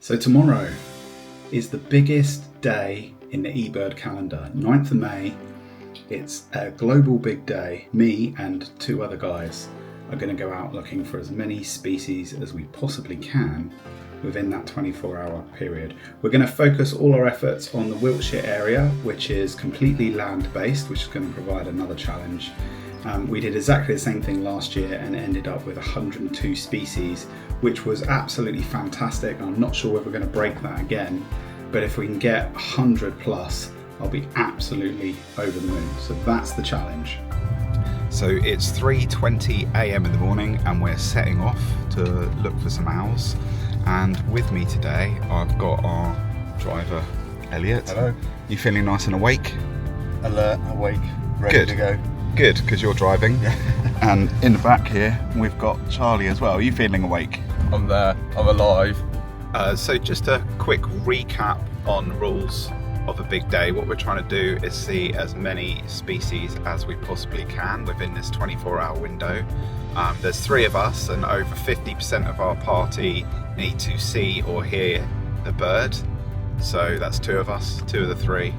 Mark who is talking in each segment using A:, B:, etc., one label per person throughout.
A: So tomorrow is the biggest day in the eBird calendar, 9th of May. It's a global big day. Me and two other guys are going to go out looking for as many species as we possibly can within that 24-hour period. We're going to focus all our efforts on the Wiltshire area, which is completely land-based, which is going to provide another challenge. We did exactly the same thing last year and ended up with 102 species, which was absolutely fantastic. I'm not sure whether we're going to break that again, but if we can get 100 plus, I'll be absolutely over the moon. So that's the challenge.
B: So it's 3:20 a.m. in the morning and we're setting off to look for some owls. And with me today, I've got our driver, Elliot.
C: Hello.
B: You feeling nice and awake?
C: Alert, awake, ready to go.
B: Good, because you're driving. And in the back here, we've got Charlie as well. Are you feeling awake?
C: I'm there, I'm alive.
B: So just a quick recap on rules of a big day. What we're trying to do is see as many species as we possibly can within this 24-hour window. There's three of us and over 50% of our party need to see or hear a bird. So that's two of us, two of the three.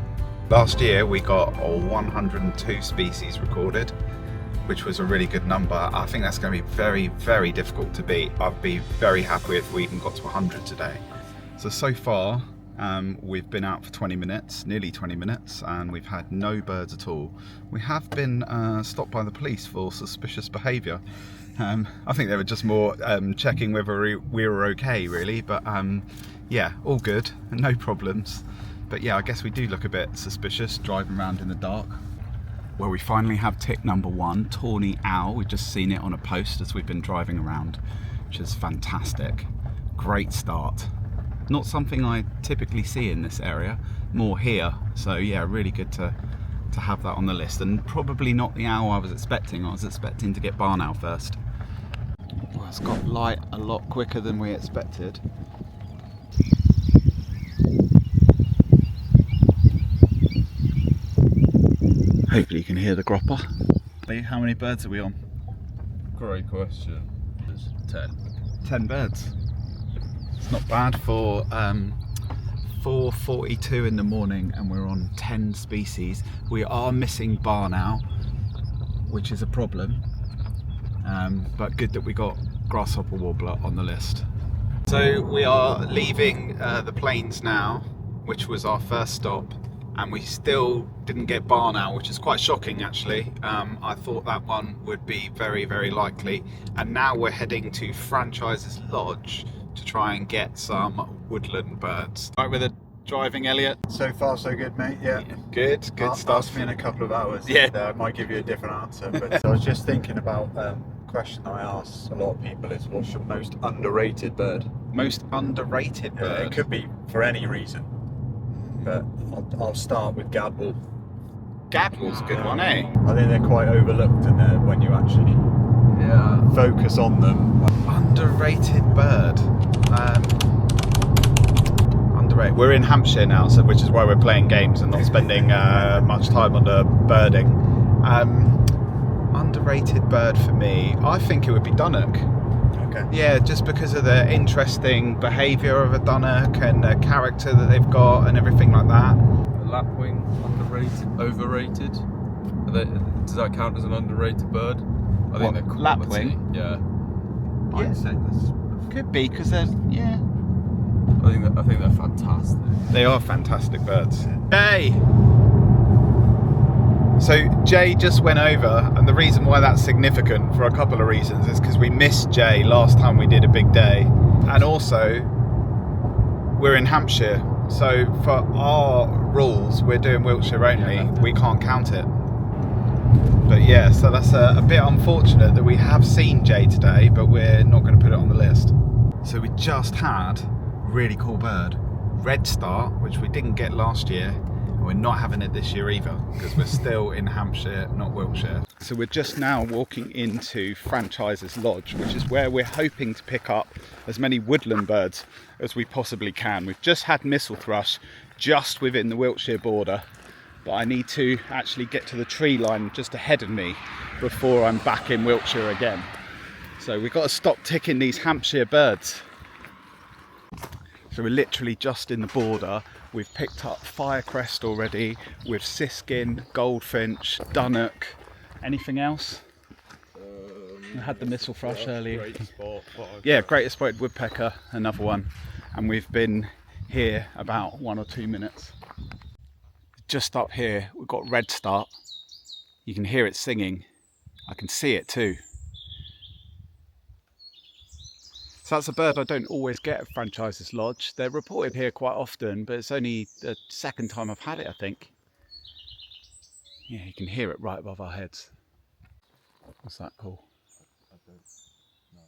B: Last year we got 102 species recorded, which was a really good number. I think that's going to be very, very difficult to beat. I'd be very happy if we even got to 100 today. So far, we've been out for 20 minutes, nearly 20 minutes, and we've had no birds at all. We have been stopped by the police for suspicious behaviour. I think they were just more checking whether we were okay, really, but yeah, all good, no problems. But yeah, I guess we do look a bit suspicious driving around in the dark. Well, we finally have tick number one, tawny owl. We've just seen it on a post as we've been driving around, which is fantastic. Great start. Not something I typically see in this area, more here. So yeah, really good to have that on the list, and probably not the owl I was expecting. I was expecting to get barn owl first. Well, it's got light a lot quicker than we expected. Hopefully you can hear the gropper. How many birds are we on?
C: Great question. It's 10.
B: 10 birds. It's not bad for 4:42 in the morning and we're on 10 species. We are missing barn owl, which is a problem, but good that we got grasshopper warbler on the list. So we are leaving the plains now, which was our first stop, and we still didn't get barn owl, which is quite shocking actually. I thought that one would be very, very likely. And now we're heading to Franchises Lodge to try and get some woodland birds. Right with the driving, Elliot?
C: So far so good, mate, yeah.
B: Good stuff.
C: Ask me in a couple of hours.
B: Yeah.
C: I might give you a different answer. But I was just thinking about a question I ask a lot of people is, what's your most underrated bird?
B: Most underrated bird?
C: It could be for any reason, but I'll start with gadwall.
B: Gadwall's a good one, eh?
C: I think they're quite overlooked when you actually focus on them.
B: Underrated bird. Underrated. We're in Hampshire now, so which is why we're playing games and not spending much time on the birding. Underrated bird for me, I think it would be dunnock.
C: Okay.
B: Yeah, just because of the interesting behaviour of a dunnock and the character that they've got and everything like that.
D: Lapwing, underrated, overrated? Does that count as an underrated bird? I think they're quality.
B: Lapwing?
D: Yeah.
B: Yeah.
D: I'd say that's.
B: Could be, because they're, yeah.
D: I think they're fantastic.
B: They are fantastic birds. Hey! So Jay just went over, and the reason why that's significant for a couple of reasons is because we missed Jay last time we did a big day, and also we're in Hampshire, so for our rules we're doing Wiltshire only. We can't count it. But yeah, so that's a bit unfortunate that we have seen Jay today, but we're not going to put it on the list. So we just had a really cool bird, red start, which we didn't get last year. We're not having it this year either, because we're still in Hampshire, not Wiltshire. So we're just now walking into Franchises Lodge, which is where we're hoping to pick up as many woodland birds as we possibly can. We've just had missel thrush just within the Wiltshire border, but I need to actually get to the tree line just ahead of me before I'm back in Wiltshire again. So we've got to stop ticking these Hampshire birds. So we're literally just in the border. We've picked up firecrest already with siskin, goldfinch, dunnock. Anything else? We had the missel thrush earlier. Yeah, greatest spotted woodpecker, another one. And we've been here about 1 or 2 minutes. Just up here, we've got redstart. You can hear it singing. I can see it too. So that's a bird I don't always get at Franchises Lodge. They're reported here quite often, but it's only the second time I've had it, I think. Yeah, you can hear it right above our heads. What's that called? I don't know.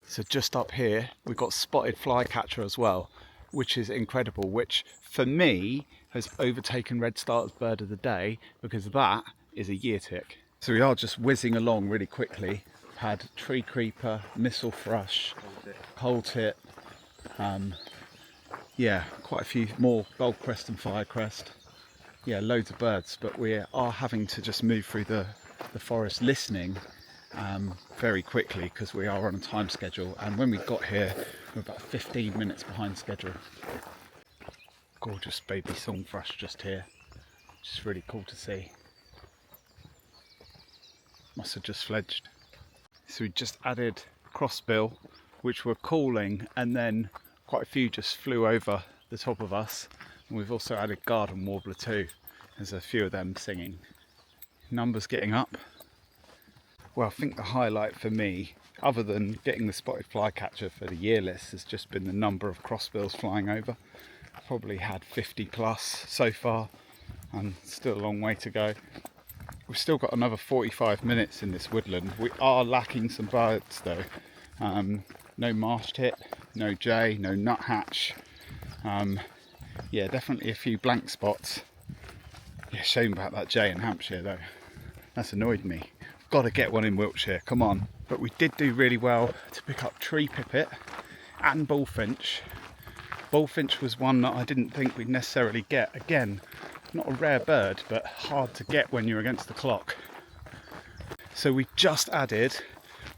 B: So just up here, we've got spotted flycatcher as well, which is incredible, which for me has overtaken redstart as bird of the day, because that is a year tick. So we are just whizzing along really quickly. Had tree creeper, missel thrush, coal tit, yeah, quite a few more goldcrest and firecrest. Yeah, loads of birds, but we are having to just move through the forest listening very quickly because we are on a time schedule, and when we got here we're about 15 minutes behind schedule. Gorgeous baby song thrush just here, which is really cool to see. Must have just fledged. So we just added crossbill, which were calling, and then quite a few just flew over the top of us. And we've also added garden warbler too. There's a few of them singing. Numbers getting up. Well, I think the highlight for me, other than getting the spotted flycatcher for the year list, has just been the number of crossbills flying over. Probably had 50 plus so far, and still a long way to go. We've still got another 45 minutes in this woodland. We are lacking some birds though. No marsh tit, no jay, no nuthatch. Yeah, definitely a few blank spots. Yeah, shame about that jay in Hampshire though. That's annoyed me. Got to get one in Wiltshire, come on. But we did do really well to pick up tree pipit and bullfinch. Bullfinch was one that I didn't think we'd necessarily get. Again, not a rare bird, but hard to get when you're against the clock. So we just added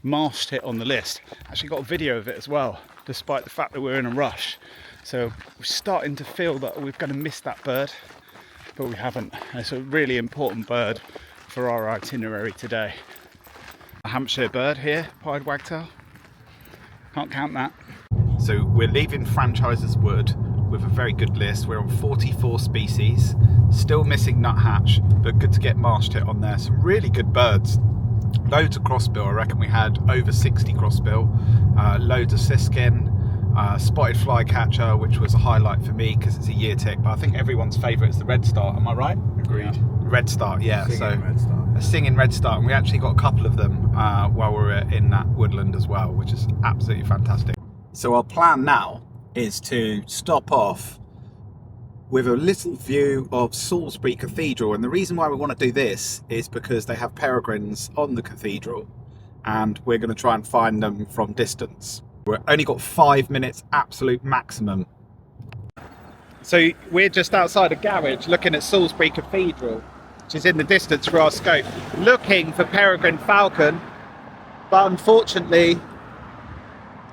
B: marsh tit on the list. Actually got a video of it as well, despite the fact that we're in a rush. So we're starting to feel that we're going to miss that bird, but we haven't. It's a really important bird for our itinerary today. A Hampshire bird here, pied wagtail. Can't count that. So we're leaving Franchises Wood with a very good list. We're on 44 species, still missing nuthatch, but good to get marsh tit on there. Some really good birds. Loads of crossbill. I reckon we had over 60 crossbill. Loads of siskin, spotted flycatcher, which was a highlight for me because it's a year tick. But I think everyone's favourite is the redstart. Am I right?
C: Agreed.
B: Yeah. Redstart, yeah.
C: Redstart.
B: A singing redstart, and we actually got a couple of them while we were in that woodland as well, which is absolutely fantastic. So our plan now is to stop off with a little view of Salisbury Cathedral, and the reason why we want to do this is because they have peregrines on the cathedral and we're going to try and find them from distance. We've only got 5 minutes absolute maximum. So we're just outside a garage looking at Salisbury Cathedral, which is in the distance for our scope, looking for peregrine falcon, but unfortunately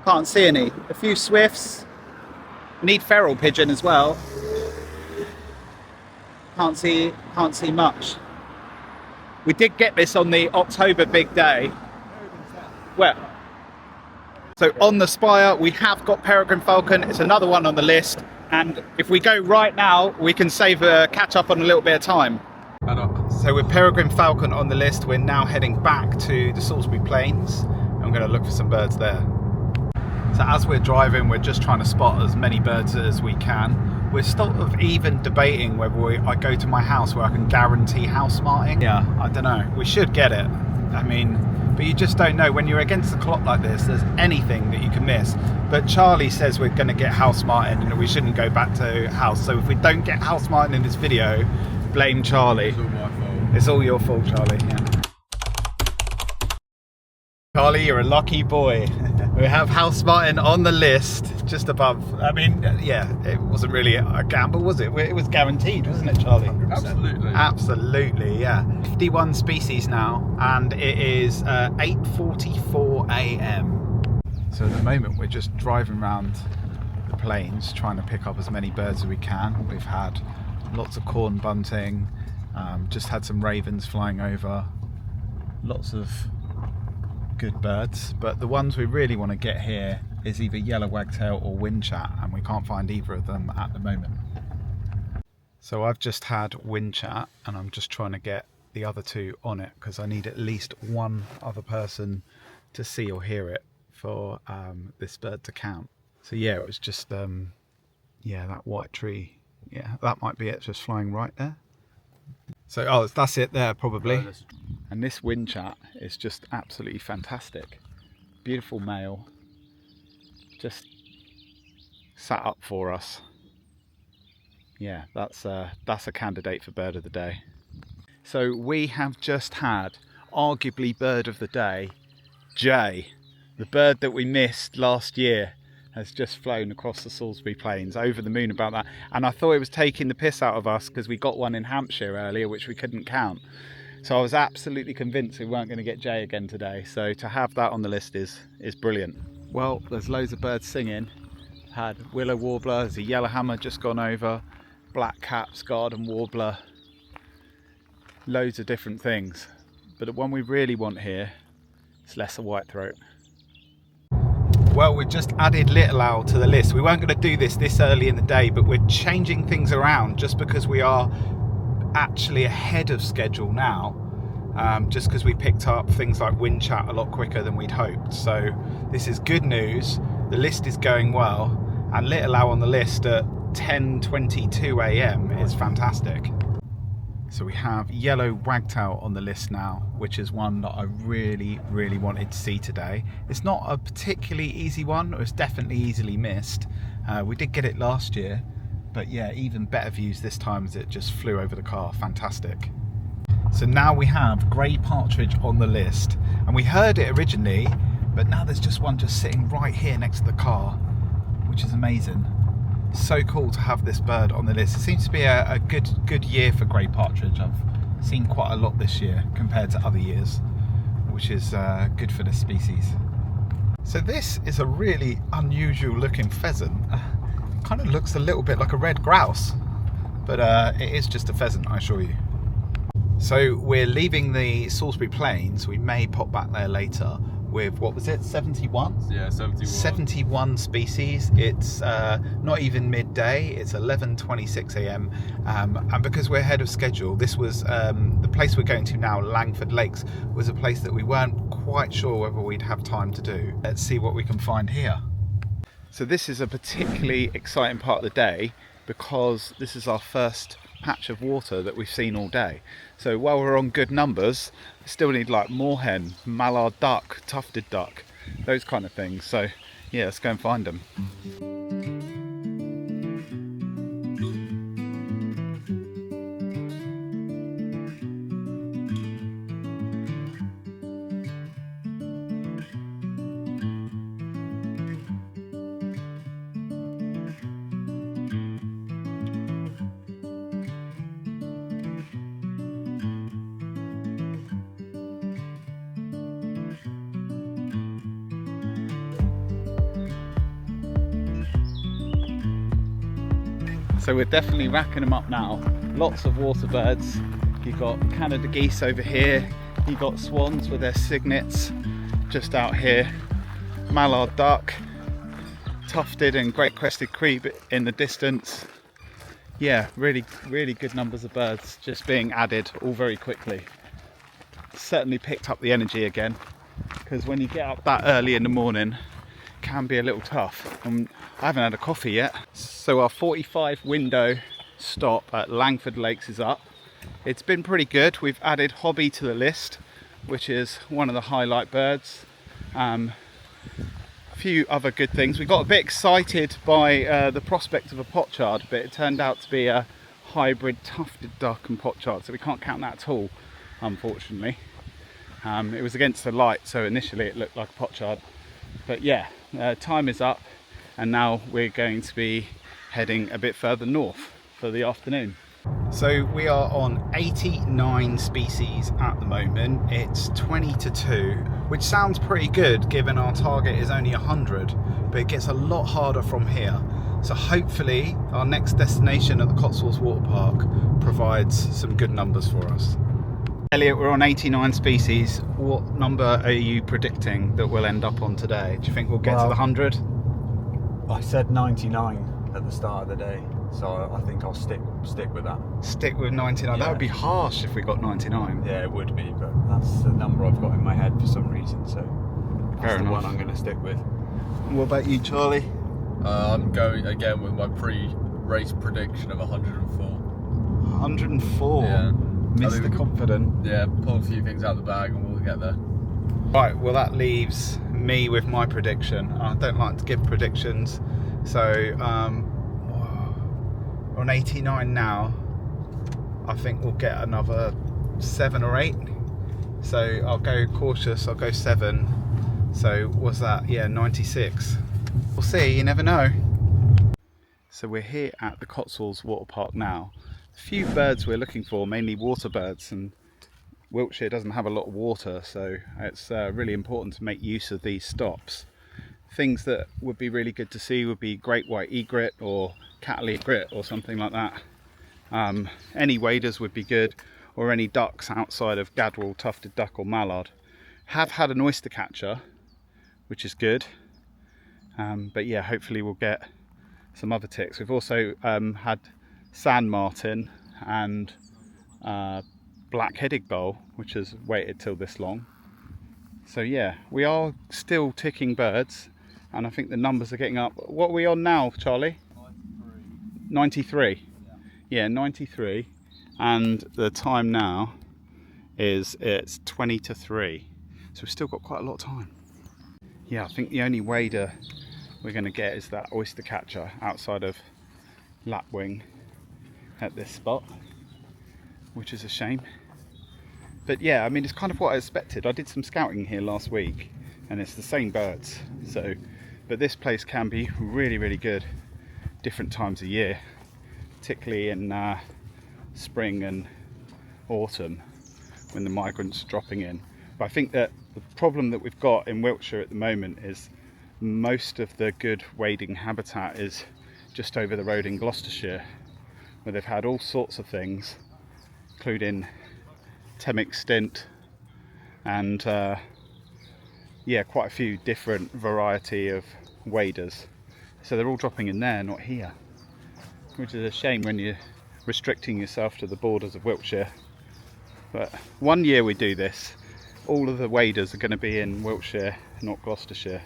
B: can't see any. A few swifts, need feral pigeon as well. Can't see much. We did get this on the October Big Day. Where? So on the spire we have got peregrine falcon. It's another one on the list, and if we go right now we can save a catch up on a little bit of time. So with peregrine falcon on the list, we're now heading back to the Salisbury Plains and I'm going to look for some birds there. So as we're driving, we're just trying to spot as many birds as we can. We're sort of even debating whether I go to my house where I can guarantee house marting. Yeah, I don't know. We should get it. I mean, but you just don't know. When you're against the clock like this, there's anything that you can miss. But Charlie says we're going to get house martin and we shouldn't go back to house. So if we don't get house martin in this video, blame Charlie.
D: It's all my fault.
B: It's all your fault, Charlie. Yeah. Charlie, you're a lucky boy. We have house martin on the list, just above. I mean, yeah, it wasn't really a gamble, was it? It was guaranteed, wasn't it, Charlie?
D: 100%. Absolutely.
B: Absolutely, yeah. 51 species now, and it is 8:44 a.m. So at the moment, we're just driving around the Plains, trying to pick up as many birds as we can. We've had lots of corn bunting, just had some ravens flying over, lots of good birds, but the ones we really want to get here is either yellow wagtail or windchat, and we can't find either of them at the moment. So I've just had windchat and I'm just trying to get the other two on it because I need at least one other person to see or hear it for this bird to count. So yeah, it was just yeah, that white tree, yeah, that might be it, just flying right there. So oh, that's it there probably. And this windchat is just absolutely fantastic. Beautiful male, just sat up for us. Yeah, that's a candidate for bird of the day. So we have just had arguably bird of the day, Jay, the bird that we missed last year, has just flown across the Salisbury Plains, over the moon about that. And I thought it was taking the piss out of us because we got one in Hampshire earlier, which we couldn't count. So I was absolutely convinced we weren't going to get Jay again today. So to have that on the list is brilliant. Well, there's loads of birds singing. Had willow warbler, there's a yellowhammer just gone over, black caps, garden warbler, loads of different things. But the one we really want here is lesser whitethroat. Well, we've just added little owl to the list. We weren't going to do this early in the day, but we're changing things around just because we are actually ahead of schedule now, just because we picked up things like windchat a lot quicker than we'd hoped. So this is good news. The list is going well, and little owl on the list at 10:22 a.m. is fantastic. So we have yellow wagtail on the list now, which is one that I really wanted to see today. It's not a particularly easy one, it was definitely easily missed. We did get it last year, but yeah, even better views this time as it just flew over the car. Fantastic. So now we have grey partridge on the list, and we heard it originally, but now there's just one just sitting right here next to the car, which is amazing. So cool to have this bird on the list. It seems to be a good year for grey partridge. I've seen quite a lot this year compared to other years, which is good for this species. So this is a really unusual looking pheasant. Kind of looks a little bit like a red grouse, but it is just a pheasant, I assure you. So we're leaving the Salisbury Plains. We may pop back there later with, what was it, 71?
D: Yeah, 71.
B: 71 species. It's not even midday, it's 11:26 a.m. And because we're ahead of schedule, this was the place we're going to now, Langford Lakes, was a place that we weren't quite sure whether we'd have time to do. Let's see what we can find here. So this is a particularly exciting part of the day because this is our first patch of water that we've seen all day. So while we're on good numbers, we still need like moorhen, mallard duck, tufted duck, those kind of things. So yeah, let's go and find them. So we're definitely racking them up now. Lots of water birds. You've got Canada geese over here. You've got swans with their cygnets just out here. Mallard duck, tufted and great crested crebe in the distance. Yeah, really good numbers of birds just being added all very quickly. Certainly picked up the energy again, because when you get up that early in the morning, can be a little tough. I haven't had a coffee yet. So our 45 window stop at Langford Lakes is up. It's been pretty good. We've added hobby to the list, which is one of the highlight birds. A few other good things. We got a bit excited by the prospect of a pochard, but it turned out to be a hybrid tufted duck and pochard, so we can't count that at all, unfortunately. It was against the light, so initially it looked like a pochard. But yeah, time is up, and now we're going to be heading a bit further north for the afternoon. So we are on 89 species at the moment. It's 20 to 2, which sounds pretty good given our target is only 100, but it gets a lot harder from here. So hopefully our next destination at the Cotswolds Water Park provides some good numbers for us. Elliot, we're on 89 species. What number are you predicting that we'll end up on today? Do you think we'll get to the 100?
C: I said 99 at the start of the day, so I think I'll stick with that.
B: Stick with 99.
C: Yeah.
B: That would be harsh if we got 99.
C: Yeah, it would be, but that's the number I've got in my head for some reason, so that's
B: Fair
C: the
B: enough.
C: one I'm going to stick with.
B: What about you, Charlie?
D: I'm going again with my pre-race prediction of 104.
B: 104.
D: Yeah.
B: Mr. Confident.
D: Yeah, pull a few things out of the bag and we'll get there.
B: Right, well that leaves me with my prediction. I don't like to give predictions, so we're on 89 now. I think we'll get another 7 or 8. So I'll go cautious, I'll go 7. So what's that? Yeah, 96. We'll see, you never know. So we're here at the Cotswolds Water Park now. A few birds we're looking for, mainly water birds, and Wiltshire doesn't have a lot of water, so it's really important to make use of these stops. Things that would be really good to see would be great white egret or cattle egret or something like that. Any waders would be good, or any ducks outside of gadwall, tufted duck or mallard. Have had an oyster catcher, which is good, but yeah, hopefully we'll get some other ticks. We've also had sand martin and black-headed gull, which has waited till this long. So yeah, we are still ticking birds, and I think the numbers are getting up. What are we on now, Charlie? 93. Yeah, 93, and the time now is it's 20 to 3, so we've still got quite a lot of time. Yeah, I think the only wader we're going to get is that oyster catcher outside of Lapwing at this spot, which is a shame. But yeah, I mean, it's kind of what I expected. I did some scouting here last week and it's the same birds, so but this place can be really, really good different times of year, particularly in spring and autumn when the migrants are dropping in. But I think that the problem that we've got in Wiltshire at the moment is most of the good wading habitat is just over the road in Gloucestershire, where they've had all sorts of things, including Temic stint and yeah, quite a few different variety of waders. So they're all dropping in there, not here, which is a shame when you're restricting yourself to the borders of Wiltshire. But one year we do this, all of the waders are going to be in Wiltshire, not Gloucestershire.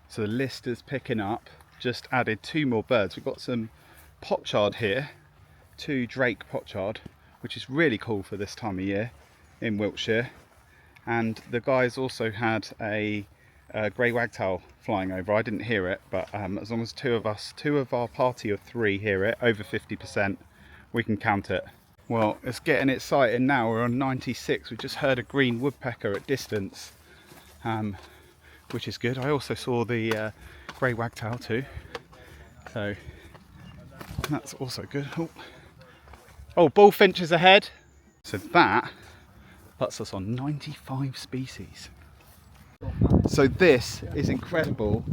B: So the list is picking up. Just added 2 more birds. We've got some pochard here, 2 drake pochard, which is really cool for this time of year in Wiltshire. And the guys also had a grey wagtail flying over. I didn't hear it, but as long as 2 of our party of 3 hear it, over 50%, we can count it. Well, it's getting exciting now. We're on 96. We just heard a green woodpecker at distance, which is good. I also saw the grey wagtail too, so that's also good. Oh, bullfinches ahead. So that puts us on 95 species. So this is incredible.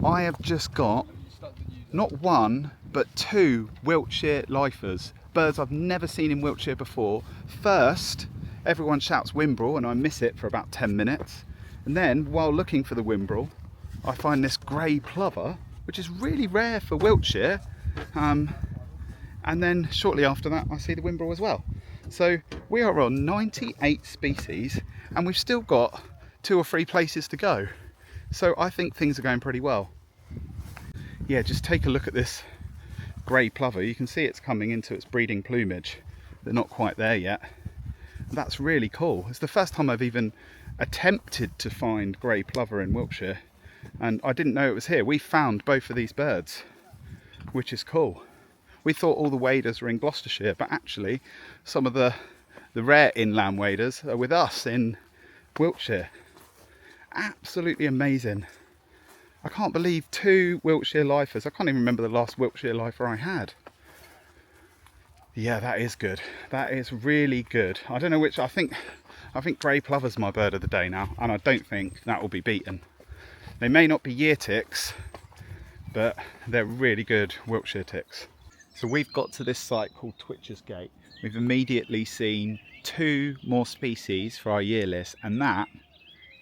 B: I have just got not 1 but 2 Wiltshire lifers, birds I've never seen in Wiltshire before. First, everyone shouts whimbrel and I miss it for about 10 minutes. And then, while looking for the whimbrel, I find this grey plover, which is really rare for Wiltshire. And then shortly after that, I see the whimbrel as well. So we are on 98 species and we've still got 2 or 3 places to go. So I think things are going pretty well. Yeah, just take a look at this grey plover. You can see it's coming into its breeding plumage. They're not quite there yet. That's really cool. It's the first time I've even attempted to find grey plover in Wiltshire, and I didn't know it was here. We found both of these birds, which is cool. We thought all the waders were in Gloucestershire, but actually some of the rare inland waders are with us in Wiltshire. Absolutely amazing. I can't believe 2 Wiltshire lifers. I can't even remember the last Wiltshire lifer I had. Yeah, that is good. That is really good. I don't know which. I think grey plover's my bird of the day now, and I don't think that will be beaten. They may not be year ticks, but they're really good Wiltshire ticks. So we've got to this site called Twitcher's Gate. We've immediately seen 2 more species for our year list, and that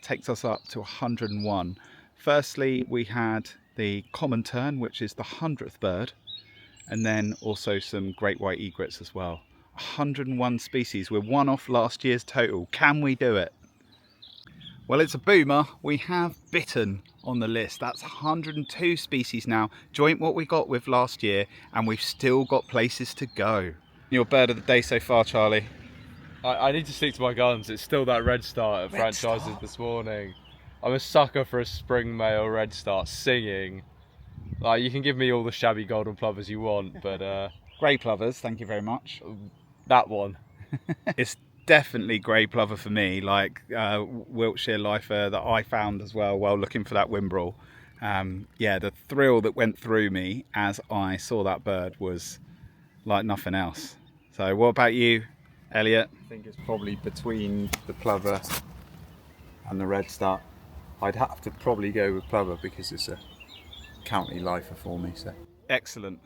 B: takes us up to 101. Firstly, we had the common tern, which is the 100th bird, and then also some great white egrets as well. 101 species. We're 1 off last year's total. Can we do it? Well, it's a boomer. We have bitten on the list. That's 102 species now, joint what we got with last year, and we've still got places to go. Your bird of the day so far, Charlie?
D: I need to stick to my guns. It's still that red start at franchises this morning. I'm a sucker for a spring male red start singing. Like, you can give me all the shabby golden plovers you want, but
B: Grey plovers, thank you very much.
D: that one.
B: It's definitely grey plover for me, like Wiltshire lifer that I found as well while looking for that wimbrel. Yeah, the thrill that went through me as I saw that bird was like nothing else. So what about you, Elliot?
C: I think it's probably between the plover and the red start. I'd have to probably go with plover because it's a county lifer for me. So
B: Excellent.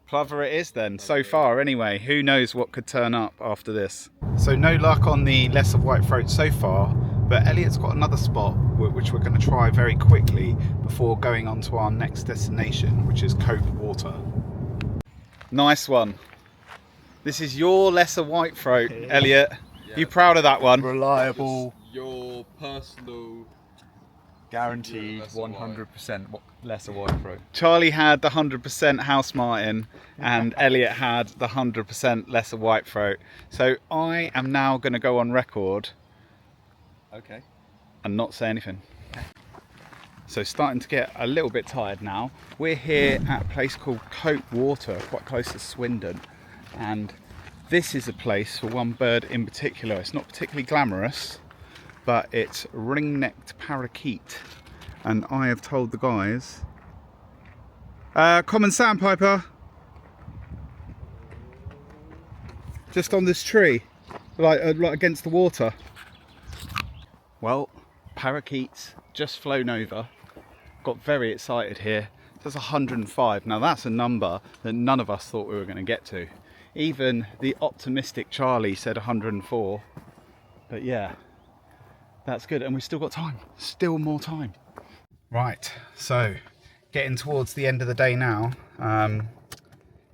B: Plover it is then, so far anyway. Who knows what could turn up after this. So no luck on the lesser whitethroat so far, but Elliot's got another spot which we're going to try very quickly before going on to our next destination, which is Cotswold. Nice one. This is your lesser whitethroat, Elliot.
D: Yeah.
B: You proud of that one?
C: reliable,
D: Your personal...
C: guaranteed,
D: lesser white.
C: 100% lesser whitethroat.
B: Charlie had the 100% house martin and Elliot had the 100% lesser whitethroat. So I am now going to go on record
C: Okay.
B: and not say anything. So starting to get a little bit tired now. We're here at a place called Cotswold, quite close to Swindon, and this is a place for one bird in particular. It's not particularly glamorous, but it's ring-necked parakeet, and I have told the guys common sandpiper just on this tree, like against the water. Well, parakeets just flown over, got very excited here. That's 105. Now that's a number that none of us thought we were going to get to. Even the optimistic Charlie said 104, but yeah, that's good, and we've still got time, still more time. Right, so getting towards the end of the day now.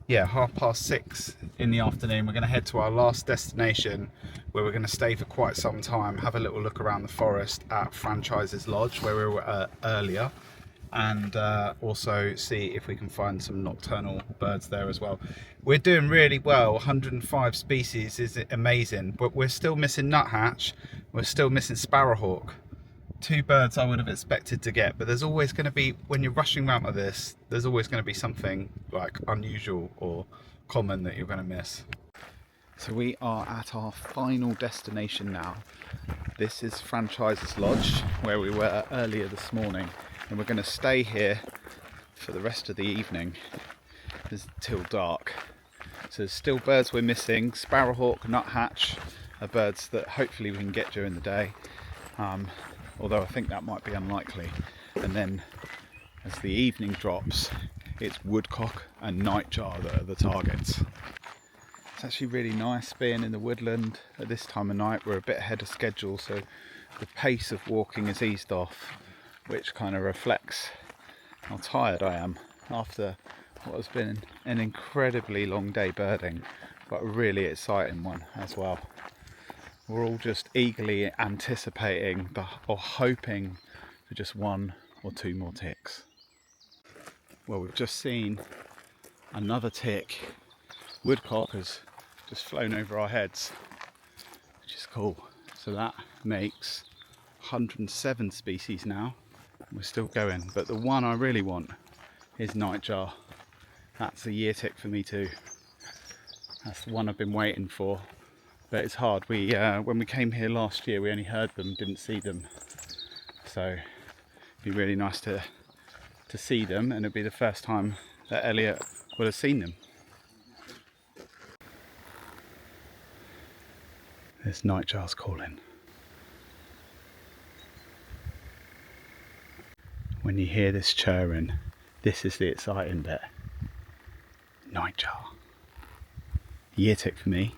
B: Yeah, 6:30 in the afternoon. We're going to head to our last destination, where we're going to stay for quite some time, have a little look around the forest at Franchises Lodge, where we were earlier, and also see if we can find some nocturnal birds there as well. We're doing really well. 105 species is amazing, but we're still missing nuthatch, we're still missing sparrowhawk. 2 birds I would have expected to get, but there's always going to be, when you're rushing around like this, there's always going to be something like unusual or common that you're going to miss. So we are at our final destination now. This is Franchises Lodge, where we were earlier this morning, and we're going to stay here for the rest of the evening till dark. So there's still birds we're missing. Sparrowhawk, nuthatch are birds that hopefully we can get during the day. Although I think that might be unlikely. And then as the evening drops, it's woodcock and nightjar that are the targets. It's actually really nice being in the woodland at this time of night. We're a bit ahead of schedule, so the pace of walking has eased off, which kind of reflects how tired I am after what has been an incredibly long day birding, but a really exciting one as well. We're all just eagerly anticipating or hoping for just 1 or 2 more ticks. Well, we've just seen another tick. Woodcock has just flown over our heads, which is cool. So that makes 107 species now. We're still going, but the one I really want is nightjar. That's a year tick for me too. That's the one I've been waiting for. But it's hard. When we came here last year, we only heard them, didn't see them. So it'd be really nice to see them, and it'd be the first time that Elliot will have seen them. This nightjar's calling. When you hear this churring,
A: This is the exciting bit. Nightjar. Year tick for me.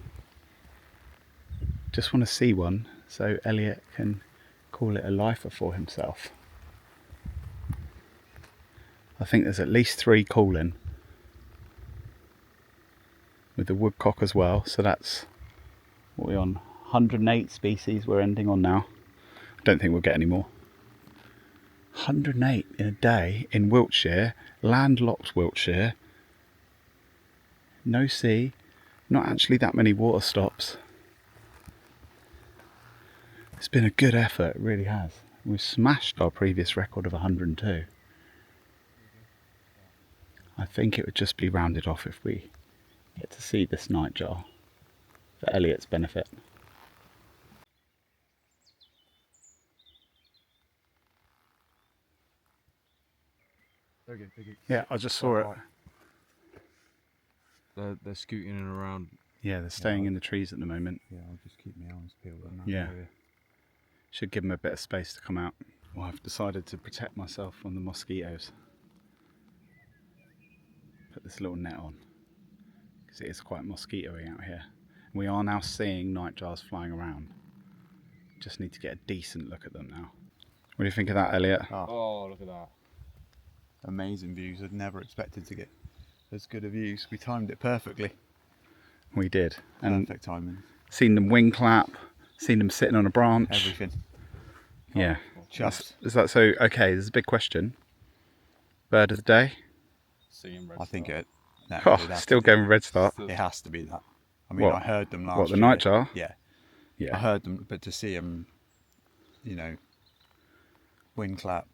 A: Just want to see one so Elliot can call it a lifer for himself. I think there's at least 3 calling. With the woodcock as well, so that's what we're on. 108 species we're ending on now. I don't think we'll get any more. 108 in a day in Wiltshire, landlocked Wiltshire. No sea, not actually that many water stops. It's been a good effort, it really has. We've smashed our previous record of 102. I think it would just be rounded off if we get to see this nightjar for Elliot's benefit. Yeah, I just saw it.
D: They're scooting in around.
A: Yeah, they're staying in the trees at the moment.
C: Yeah, I'll just keep my arms peeled in that
A: Yeah.
C: area.
A: Should give them a bit of space to come out. Well, I've decided to protect myself from the mosquitoes. Put this little net on because it is quite mosquito-y out here. We are now seeing nightjars flying around. Just need to get a decent look at them now. What do you think of that, Elliot?
D: Oh, look at that.
C: Amazing views. I'd never expected to get as good a views. We timed it perfectly.
A: We did. And
C: Perfect timing.
A: seen them wing clap, seen them sitting on a branch.
C: Everything.
A: Yeah.
C: Chuffed.
A: Is that so? Okay, there's a big question. Bird of the day?
D: Seeing red
C: I think
D: star.
C: it. No,
A: Oh,
C: it'd have
A: still
C: to
A: going with red start.
C: be- It has to be that. I mean,
A: What?
C: I heard them last
A: What, the
C: year.
A: nightjar?
C: Yeah. I
A: Yeah.
C: heard them, but to see them, you know, wing clap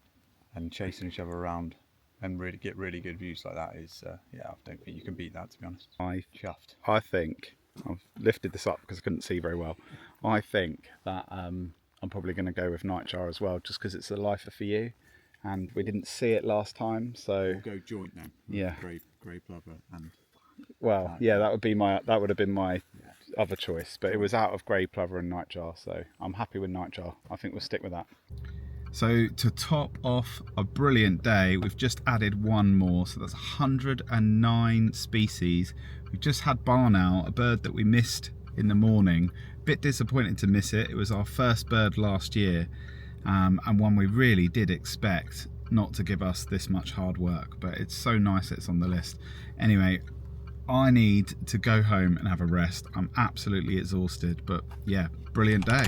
C: and chasing each other around and really get really good views like that is, yeah, I don't think you can beat that, to be honest. Chuffed.
A: I think, I've lifted this up because I couldn't see very well. I think that I'm probably going to go with nightjar as well, just because it's a lifer for you. And we didn't see it last time, so
C: We'll go joint then. with
A: Yeah.
C: Grey plover and
A: well, yeah, that would have been my other choice, but it was out of grey plover and nightjar, so I'm happy with nightjar. I think we'll stick with that.
B: So to top off a brilliant day, we've just added one more, so that's 109 species. We've just had barn owl, a bird that we missed in the morning. Bit disappointed to miss it. It was our first bird last year, and one we really did expect not to give us this much hard work, but it's so nice it's on the list. Anyway, I need to go home and have a rest. I'm absolutely exhausted, but yeah, brilliant day.